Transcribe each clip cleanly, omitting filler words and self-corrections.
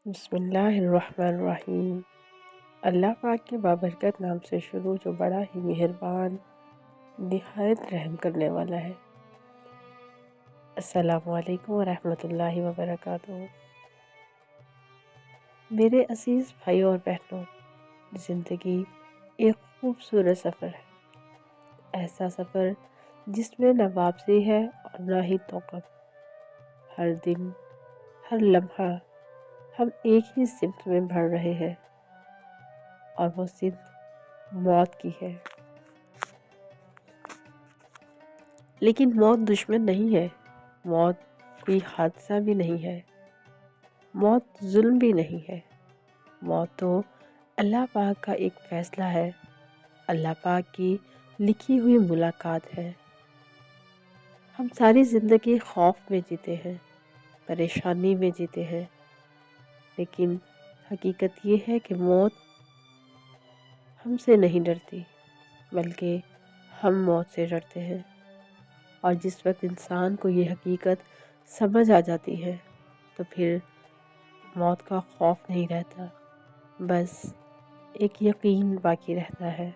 بسم اللہ الرحمن الرحیم۔ اللہ پاک کے بابرکت نام سے شروع جو بڑا ہی مہربان نہایت رحم کرنے والا ہے۔ السلام علیکم ورحمۃ اللہ وبرکاتہ۔ میرے عزیز بھائیوں اور بہنوں، زندگی ایک خوبصورت سفر ہے، ایسا سفر جس میں نہ واپسی ہے اور نہ ہی توقف۔ ہر دن، ہر لمحہ ہم ایک ہی سمت میں بڑھ رہے ہیں، اور وہ سمت موت کی ہے۔ لیکن موت دشمن نہیں ہے، موت کوئی حادثہ بھی نہیں ہے، موت ظلم بھی نہیں ہے۔ موت تو اللہ پاک کا ایک فیصلہ ہے، اللہ پاک کی لکھی ہوئی ملاقات ہے۔ ہم ساری زندگی خوف میں جیتے ہیں، پریشانی میں جیتے ہیں، لیکن حقیقت یہ ہے کہ موت ہم سے نہیں ڈرتی، بلکہ ہم موت سے ڈرتے ہیں۔ اور جس وقت انسان کو یہ حقیقت سمجھ آ جاتی ہے تو پھر موت کا خوف نہیں رہتا، بس ایک یقین باقی رہتا ہے۔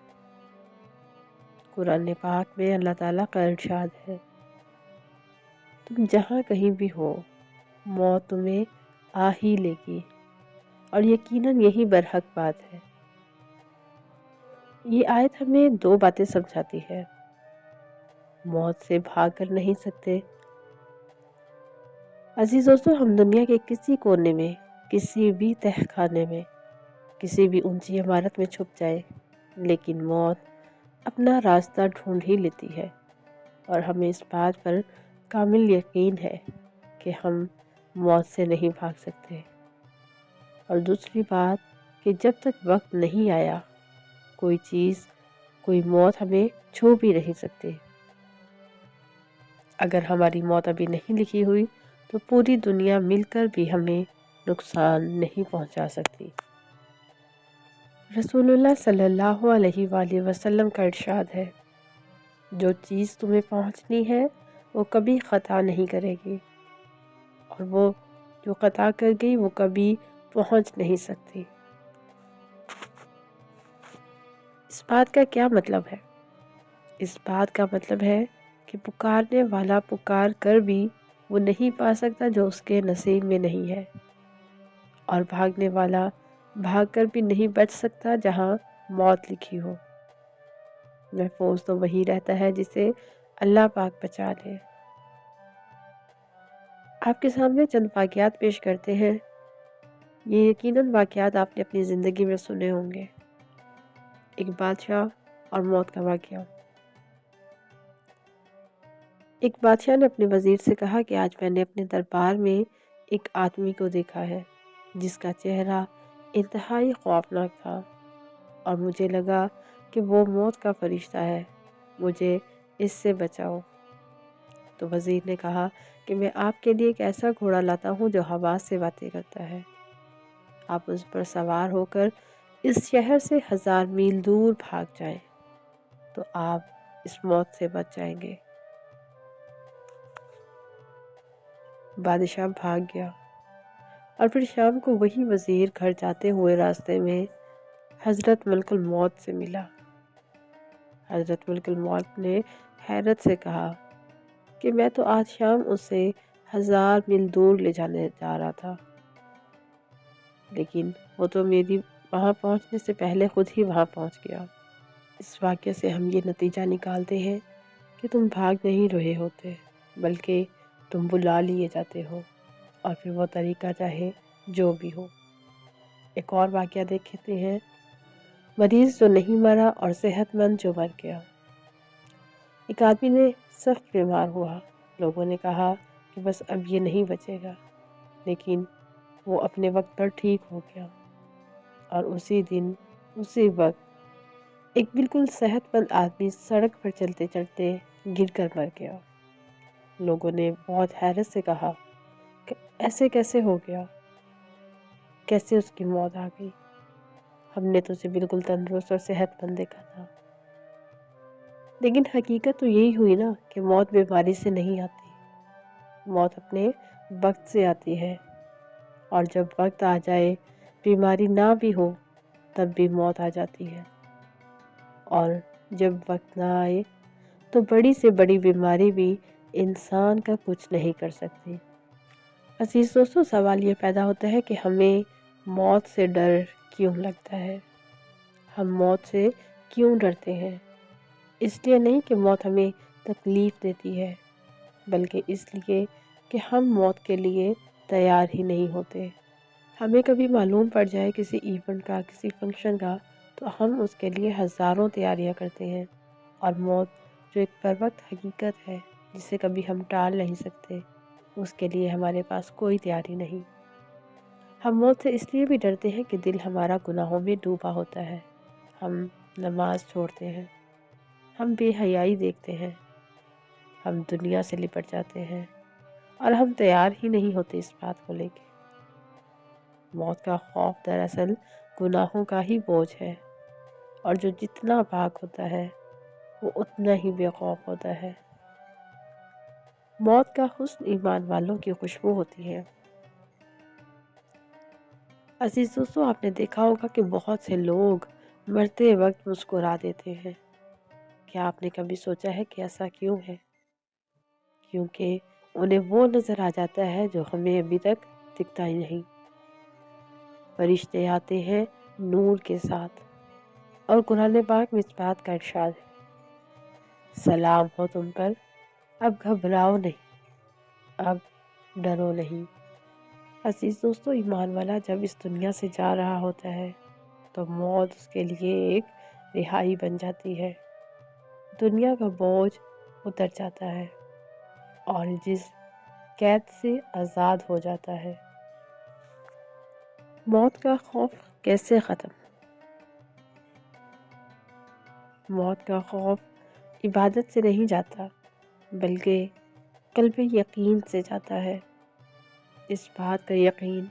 قرآن پاک میں اللہ تعالیٰ کا ارشاد ہے، تم جہاں کہیں بھی ہو، موت تمہیں آ ہی لے گی، اور یقیناً یہی برحق بات ہے۔ یہ آیت ہمیں دو باتیں سمجھاتی ہے۔ موت سے بھاگ کر نہیں سکتے۔ عزیز دوستو، ہم دنیا کے کسی کونے میں، کسی بھی تہہ خانے میں، کسی بھی اونچی عمارت میں چھپ جائے، لیکن موت اپنا راستہ ڈھونڈ ہی لیتی ہے، اور ہمیں اس بات پر کامل یقین ہے کہ ہم موت سے نہیں بھاگ سکتے۔ اور دوسری بات کہ جب تک وقت نہیں آیا، کوئی چیز، کوئی موت ہمیں چھو بھی نہیں سکتی۔ اگر ہماری موت ابھی نہیں لکھی ہوئی تو پوری دنیا مل کر بھی ہمیں نقصان نہیں پہنچا سکتی۔ رسول اللہ صلی اللہ علیہ وآلہ وسلم کا ارشاد ہے، جو چیز تمہیں پہنچنی ہے وہ کبھی خطا نہیں کرے گی، اور وہ جو خطا کر گئی وہ کبھی پہنچ نہیں سکتی۔ اس بات کا کیا مطلب ہے؟ اس بات کا مطلب ہے کہ پکارنے والا پکار کر بھی وہ نہیں پا سکتا جو اس کے نصیب میں نہیں ہے، اور بھاگنے والا بھاگ کر بھی نہیں بچ سکتا جہاں موت لکھی ہو۔ محفوظ تو وہی رہتا ہے جسے اللہ پاک بچا لے۔ آپ کے سامنے چند واقعات پیش کرتے ہیں۔ یہ یقیناً واقعات آپ نے اپنی زندگی میں سنے ہوں گے۔ ایک بادشاہ اور موت کا واقعہ۔ ایک بادشاہ نے اپنے وزیر سے کہا کہ آج میں نے اپنے دربار میں ایک آدمی کو دیکھا ہے جس کا چہرہ انتہائی خوفناک تھا، اور مجھے لگا کہ وہ موت کا فرشتہ ہے، مجھے اس سے بچاؤ۔ تو وزیر نے کہا کہ میں آپ کے لیے ایک ایسا گھوڑا لاتا ہوں جو ہوا سے باتیں کرتا ہے، آپ اس پر سوار ہو کر اس شہر سے 1000 میل دور بھاگ جائیں تو آپ اس موت سے بچ جائیں گے۔ بادشاہ بھاگ گیا، اور پھر شام کو وہی وزیر گھر جاتے ہوئے راستے میں حضرت ملک الموت سے ملا۔ حضرت ملک الموت نے حیرت سے کہا کہ میں تو آج شام اسے 1000 میل دور لے جانے جا رہا تھا، لیکن وہ تو میری وہاں پہنچنے سے پہلے خود ہی وہاں پہنچ گیا۔ اس واقعے سے ہم یہ نتیجہ نکالتے ہیں کہ تم بھاگ نہیں رہے ہوتے، بلکہ تم بلا لیے جاتے ہو، اور پھر وہ طریقہ چاہے جو بھی ہو۔ ایک اور واقعہ دیکھتے ہیں، مریض جو نہیں مرا اور صحت مند جو مر گیا۔ ایک آدمی نے سخت بیمار ہوا، لوگوں نے کہا کہ بس اب یہ نہیں بچے گا، لیکن وہ اپنے وقت پر ٹھیک ہو گیا، اور اسی دن اسی وقت ایک بالکل صحت مند آدمی سڑک پر چلتے چلتے گر کر مر گیا۔ لوگوں نے بہت حیرت سے کہا کہ ایسے کیسے ہو گیا، کیسے اس کی موت آ گئی، ہم نے تو اسے بالکل تندرست اور صحت مند دیکھا تھا۔ لیکن حقیقت تو یہی ہوئی نا کہ موت بیماری سے نہیں آتی، موت اپنے وقت سے آتی ہے، اور جب وقت آ جائے بیماری نہ بھی ہو تب بھی موت آ جاتی ہے، اور جب وقت نہ آئے تو بڑی سے بڑی بیماری بھی انسان کا کچھ نہیں کر سکتی۔ عزیز دوستو، سوال یہ پیدا ہوتا ہے کہ ہمیں موت سے ڈر کیوں لگتا ہے؟ ہم موت سے کیوں ڈرتے ہیں؟ اس لیے نہیں کہ موت ہمیں تکلیف دیتی ہے، بلکہ اس لیے کہ ہم موت کے لیے تیار ہی نہیں ہوتے۔ ہمیں کبھی معلوم پڑ جائے کسی ایونٹ کا، کسی فنکشن کا، تو ہم اس کے لیے ہزاروں تیاریاں کرتے ہیں، اور موت جو ایک بروقت حقیقت ہے جسے کبھی ہم ٹال نہیں سکتے، اس کے لیے ہمارے پاس کوئی تیاری نہیں۔ ہم موت سے اس لیے بھی ڈرتے ہیں کہ دل ہمارا گناہوں میں ڈوبا ہوتا ہے، ہم نماز چھوڑتے ہیں، ہم بے حیائی دیکھتے ہیں، ہم دنیا سے لپٹ جاتے ہیں، اور ہم تیار ہی نہیں ہوتے اس بات کو لے کے۔ موت کا خوف دراصل گناہوں کا ہی بوجھ ہے، اور جو جتنا پاک ہوتا ہے وہ اتنا ہی بے خوف ہوتا ہے۔ موت کا حسن ایمان والوں کی خوشبو ہوتی ہے۔ عزیز دوستو، آپ نے دیکھا ہوگا کہ بہت سے لوگ مرتے وقت مسکرا دیتے ہیں۔ کیا آپ نے کبھی سوچا ہے کہ ایسا کیوں ہے؟ کیونکہ انہیں وہ نظر آ جاتا ہے جو ہمیں ابھی تک دکھتا ہی نہیں۔ فرشتے آتے ہیں نور کے ساتھ، اور قرآن پاک میں اس بات کا ارشاد ہے، سلام ہو تم پر، اب گھبراؤ نہیں، اب ڈرو نہیں۔ عزیز دوستو، ایمان والا جب اس دنیا سے جا رہا ہوتا ہے تو موت اس کے لیے ایک رہائی بن جاتی ہے۔ دنیا کا بوجھ اتر جاتا ہے، اور جس قید سے آزاد ہو جاتا ہے۔ موت کا خوف کیسے ختم؟ موت کا خوف عبادت سے نہیں جاتا، بلکہ قلب یقین سے جاتا ہے۔ اس بات کا یقین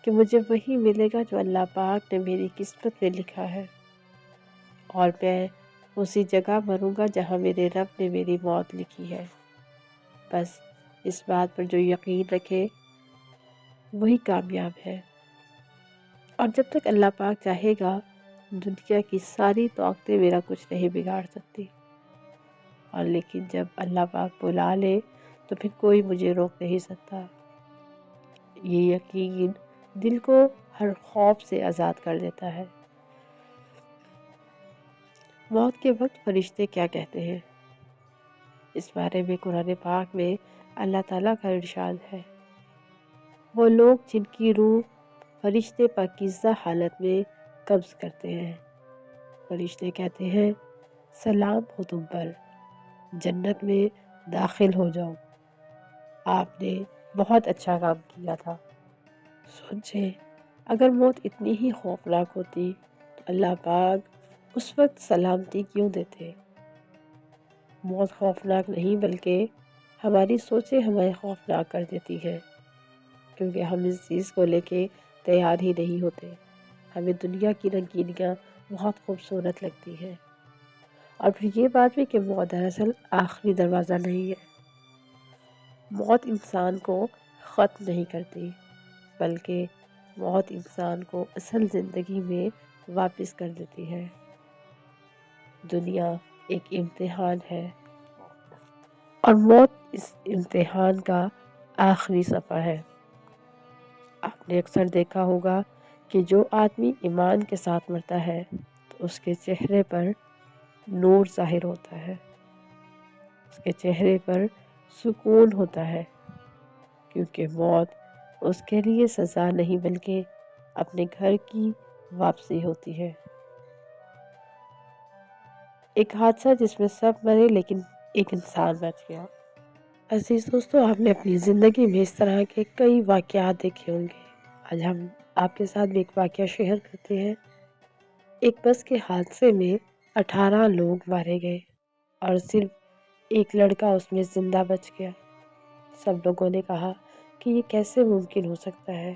کہ مجھے وہی ملے گا جو اللہ پاک نے میری قسمت میں لکھا ہے، اور میں اسی جگہ مروں گا جہاں میرے رب نے میری موت لکھی ہے۔ بس اس بات پر جو یقین رکھے وہی کامیاب ہے۔ اور جب تک اللہ پاک چاہے گا، دنیا کی ساری طاقتیں میرا کچھ نہیں بگاڑ سکتی، اور لیکن جب اللہ پاک بلا لے تو پھر کوئی مجھے روک نہیں سکتا۔ یہ یقین دل کو ہر خوف سے آزاد کر دیتا ہے۔ موت کے وقت فرشتے کیا کہتے ہیں؟ اس بارے میں قرآن پاک میں اللہ تعالیٰ کا ارشاد ہے، وہ لوگ جن کی روح فرشتے پاکیزہ حالت میں قبض کرتے ہیں، فرشتے کہتے ہیں، سلام ہو تم پر، جنت میں داخل ہو جاؤ، آپ نے بہت اچھا کام کیا تھا۔ سوچیں، اگر موت اتنی ہی خوفناک ہوتی تو اللہ پاک اس وقت سلامتی کیوں دیتے؟ موت خوفناک نہیں، بلکہ ہماری سوچیں ہمیں خوفناک کر دیتی ہیں، کیونکہ ہم اس چیز کو لے کے تیار ہی نہیں ہوتے۔ ہمیں دنیا کی رنگینیاں بہت خوبصورت لگتی ہیں، اور پھر یہ بات بھی کہ موت دراصل آخری دروازہ نہیں ہے۔ موت انسان کو ختم نہیں کرتی، بلکہ موت انسان کو اصل زندگی میں واپس کر دیتی ہے۔ دنیا ایک امتحان ہے، اور موت اس امتحان کا آخری صفحہ ہے۔ آپ نے اکثر دیکھا ہوگا کہ جو آدمی ایمان کے ساتھ مرتا ہے تو اس کے چہرے پر نور ظاہر ہوتا ہے، اس کے چہرے پر سکون ہوتا ہے، کیونکہ موت اس کے لیے سزا نہیں بلکہ اپنے گھر کی واپسی ہوتی ہے۔ ایک حادثہ جس میں سب مرے لیکن ایک انسان بچ گیا۔ عزیز دوستو، آپ نے اپنی زندگی میں اس طرح کے کئی واقعات دیکھے ہوں گے۔ آج ہم آپ کے ساتھ بھی ایک واقعہ شیئر کرتے ہیں۔ ایک بس کے حادثے میں 18 لوگ مارے گئے، اور صرف ایک لڑکا اس میں زندہ بچ گیا۔ سب لوگوں نے کہا کہ یہ کیسے ممکن ہو سکتا ہے،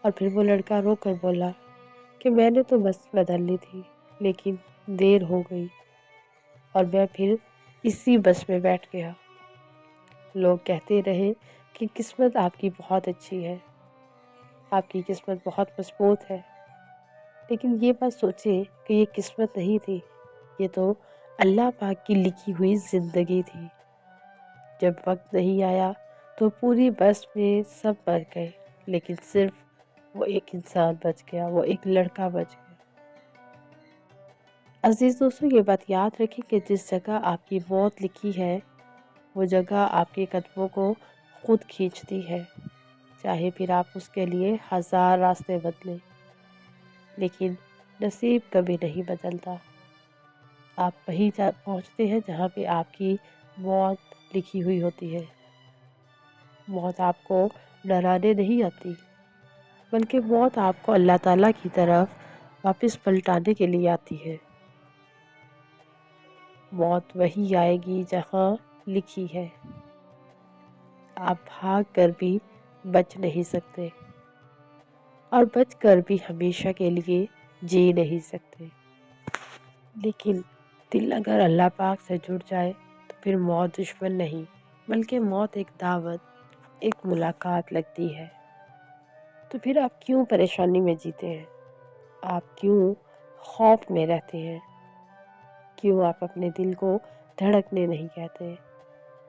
اور پھر وہ لڑکا رو کر بولا کہ میں نے تو بس بدل لی تھی، لیکن دیر ہو گئی، اور میں پھر اسی بس میں بیٹھ گیا۔ لوگ کہتے رہے کہ قسمت آپ کی بہت اچھی ہے، آپ کی قسمت بہت مضبوط ہے، لیکن یہ بات سوچیں کہ یہ قسمت نہیں تھی، یہ تو اللہ پاک کی لکھی ہوئی زندگی تھی۔ جب وقت نہیں آیا تو پوری بس میں سب مر گئے، لیکن صرف وہ ایک انسان بچ گیا، وہ ایک لڑکا بچ گیا۔ عزیز دوستو، یہ بات یاد رکھیں کہ جس جگہ آپ کی موت لکھی ہے، وہ جگہ آپ کے قدموں کو خود کھینچتی ہے، چاہے پھر آپ اس کے لیے 1000 راستے بدلیں، لیکن نصیب کبھی نہیں بدلتا۔ آپ وہیں پہنچتے ہیں جہاں پہ آپ کی موت لکھی ہوئی ہوتی ہے۔ موت آپ کو ڈرانے نہیں آتی، بلکہ موت آپ کو اللہ تعالیٰ کی طرف واپس پلٹانے کے لیے آتی ہے۔ موت وہی آئے گی جہاں لکھی ہے۔ آپ بھاگ کر بھی بچ نہیں سکتے، اور بچ کر بھی ہمیشہ کے لیے جی نہیں سکتے۔ لیکن دل اگر اللہ پاک سے جڑ جائے تو پھر موت دشمن نہیں، بلکہ موت ایک دعوت، ایک ملاقات لگتی ہے۔ تو پھر آپ کیوں پریشانی میں جیتے ہیں؟ آپ کیوں خوف میں رہتے ہیں؟ کیوں آپ اپنے دل کو دھڑکنے نہیں کہتے،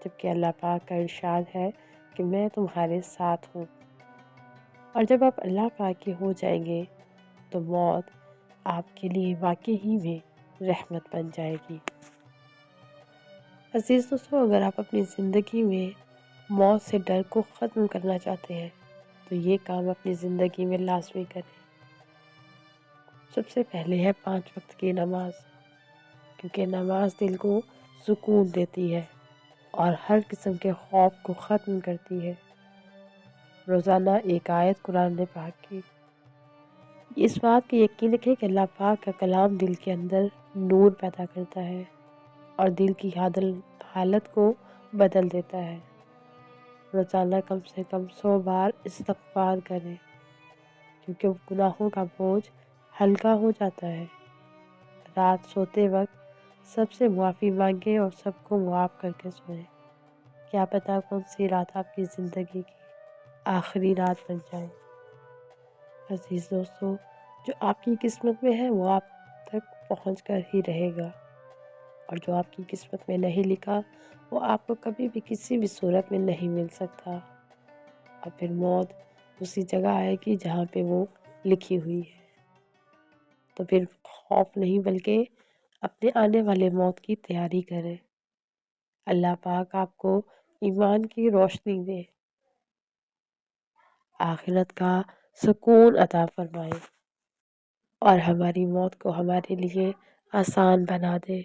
جبکہ اللہ پاک کا ارشاد ہے کہ میں تمہارے ساتھ ہوں؟ اور جب آپ اللہ پاک کے ہو جائیں گے تو موت آپ کے لیے واقعی ہی میں رحمت بن جائے گی۔ عزیز دوستو، اگر آپ اپنی زندگی میں موت سے ڈر کو ختم کرنا چاہتے ہیں تو یہ کام اپنی زندگی میں لازمی کریں۔ سب سے پہلے ہے 5 وقت کی نماز، کیونکہ نماز دل کو سکون دیتی ہے اور ہر قسم کے خوف کو ختم کرتی ہے۔ روزانہ ایک آیت قرآن پاک کی۔ اس بات کی یقین رکھیں کہ اللہ پاک کا کلام دل کے اندر نور پیدا کرتا ہے اور دل کی حالت کو بدل دیتا ہے۔ روزانہ کم سے کم 100 بار استغفار کریں، کیونکہ گناہوں کا بوجھ ہلکا ہو جاتا ہے۔ رات سوتے وقت سب سے معافی مانگیں اور سب کو معاف کر کے سوئیں۔ کیا پتہ کون سی رات آپ کی زندگی کی آخری رات بن جائے۔ عزیز دوستو، جو آپ کی قسمت میں ہے وہ آپ تک پہنچ کر ہی رہے گا، اور جو آپ کی قسمت میں نہیں لکھا وہ آپ کو کبھی بھی کسی بھی صورت میں نہیں مل سکتا۔ اور پھر موت اسی جگہ آئے گی جہاں پہ وہ لکھی ہوئی ہے۔ تو پھر خوف نہیں، بلکہ اپنے آنے والے موت کی تیاری کریں۔ اللہ پاک آپ کو ایمان کی روشنی دے، آخرت کا سکون عطا فرمائے، اور ہماری موت کو ہمارے لیے آسان بنا دے۔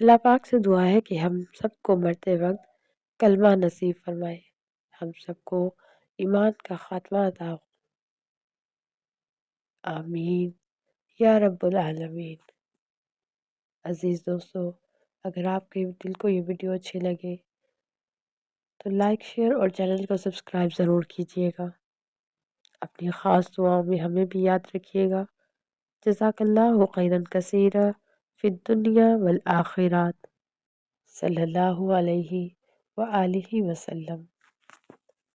اللہ پاک سے دعا ہے کہ ہم سب کو مرتے وقت کلمہ نصیب فرمائے، ہم سب کو ایمان کا خاتمہ عطا۔ آمین یا رب العالمین۔ عزیز دوستو، اگر آپ کے دل کو یہ ویڈیو اچھی لگے تو لائک، شیئر اور چینل کو سبسکرائب ضرور کیجیے گا۔ اپنی خاص دعاؤں میں ہمیں بھی یاد رکھیے گا۔ جزاک اللہ خیرا کثیرا فی الدنیا والآخرات، صلی اللہ علیہ وآلہ وسلم۔